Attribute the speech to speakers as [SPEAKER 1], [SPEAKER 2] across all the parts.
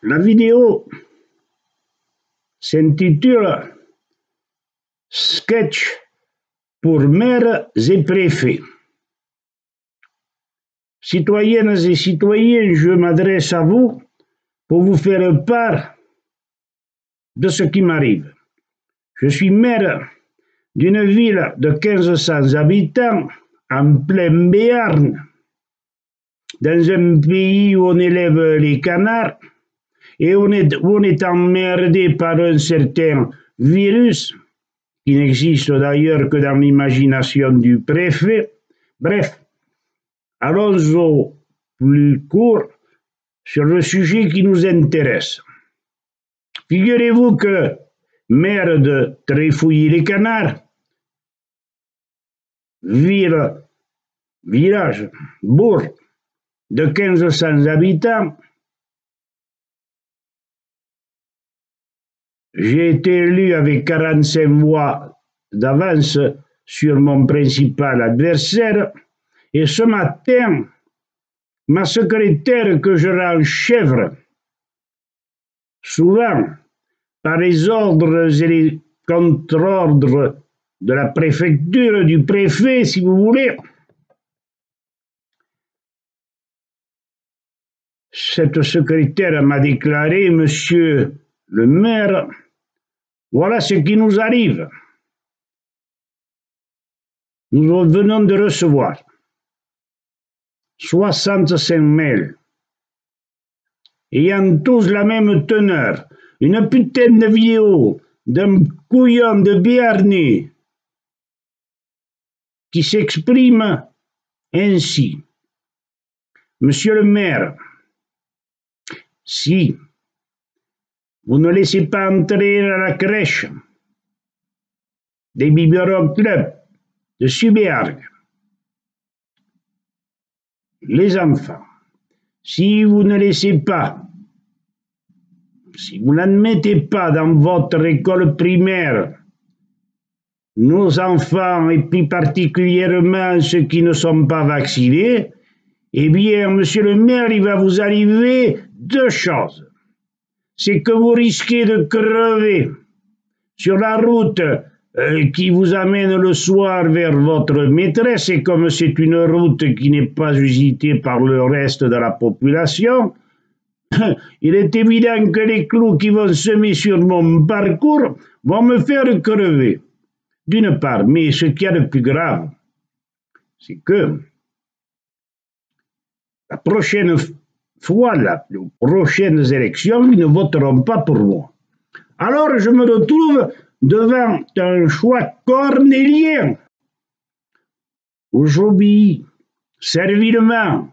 [SPEAKER 1] La vidéo s'intitule Sketch pour maires et préfets. Citoyennes et citoyens, je m'adresse à vous pour vous faire part de ce qui m'arrive. Je suis maire d'une ville de 1500 habitants en plein Béarn, dans un pays où on élève les canards et où on est emmerdé par un certain virus qui n'existe d'ailleurs que dans l'imagination du préfet. Bref, allons au plus court sur le sujet qui nous intéresse. Figurez-vous que, maire de Tréfouilly-les-Canards, village, bourg de 1500 habitants, j'ai été élu avec 45 voix d'avance sur mon principal adversaire et ce matin, ma secrétaire que je rends chèvre, souvent par les ordres et les contre-ordres de la préfecture, du préfet, si vous voulez, cette secrétaire m'a déclaré, monsieur le maire, voilà ce qui nous arrive. Nous venons de recevoir 65 mails, ayant tous la même teneur, une putain de vidéo d'un couillon de Béarnais qui s'exprime ainsi. Monsieur le maire, si vous ne laissez pas entrer à la crèche des biberons club de Subéargues les enfants, si vous ne laissez pas, si vous n'admettez pas dans votre école primaire nos enfants et plus particulièrement ceux qui ne sont pas vaccinés, eh bien, monsieur le maire, il va vous arriver deux choses. C'est que vous risquez de crever sur la route qui vous amène le soir vers votre maîtresse, et comme c'est une route qui n'est pas usitée par le reste de la population, il est évident que les clous qui vont semer sur mon parcours vont me faire crever. D'une part, mais ce qu'il y a de plus grave, c'est que la prochaine fois, les prochaines élections, ils ne voteront pas pour moi. Alors je me retrouve devant un choix cornélien où j'obéis servilement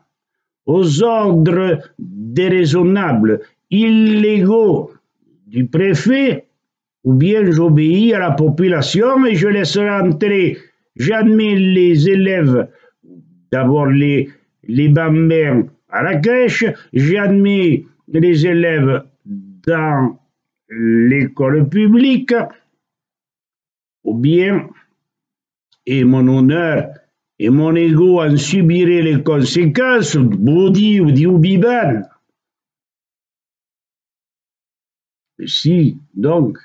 [SPEAKER 1] aux ordres déraisonnables, illégaux du préfet, ou bien j'obéis à la population et je laisse entrer, j'admets les élèves, d'abord les bambins à la crèche, j'admets les élèves dans l'école publique, ou bien, et mon honneur et mon ego en subiraient les conséquences, Bodi ou Dioubiban. Si, donc,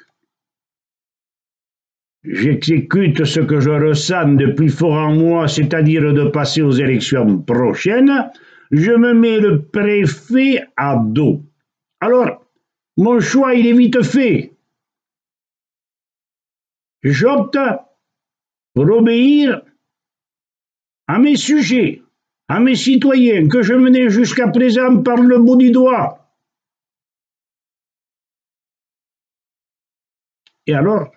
[SPEAKER 1] j'exécute ce que je ressens de plus fort en moi, c'est-à-dire de passer aux élections prochaines, je me mets le préfet à dos. Alors, mon choix, il est vite fait. J'opte pour obéir à mes sujets, à mes citoyens, que je menais jusqu'à présent par le bout du doigt. Et alors,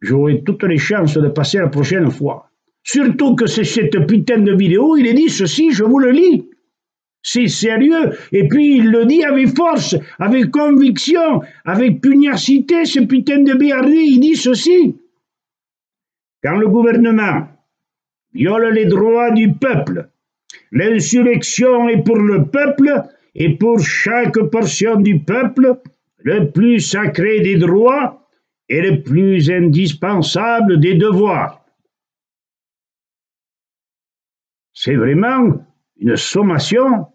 [SPEAKER 1] j'aurai toutes les chances de passer la prochaine fois. Surtout que c'est cette putain de vidéo, il est dit ceci, je vous le lis. C'est sérieux, et puis il le dit avec force, avec conviction, avec pugnacité, ce putain de Béarnais, il dit ceci. Quand le gouvernement viole les droits du peuple, l'insurrection est pour le peuple, et pour chaque portion du peuple, le plus sacré des droits et le plus indispensable des devoirs. C'est vraiment une sommation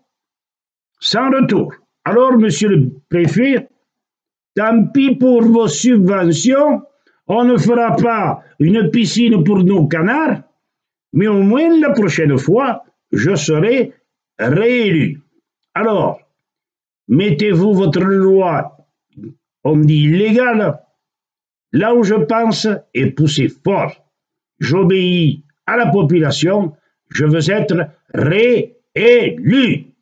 [SPEAKER 1] sans retour. Alors, monsieur le préfet, tant pis pour vos subventions, on ne fera pas une piscine pour nos canards, mais au moins la prochaine fois, je serai réélu. Alors, mettez-vous votre loi, on dit légale, là où je pense, et poussez fort. J'obéis à la population, je veux être réélu.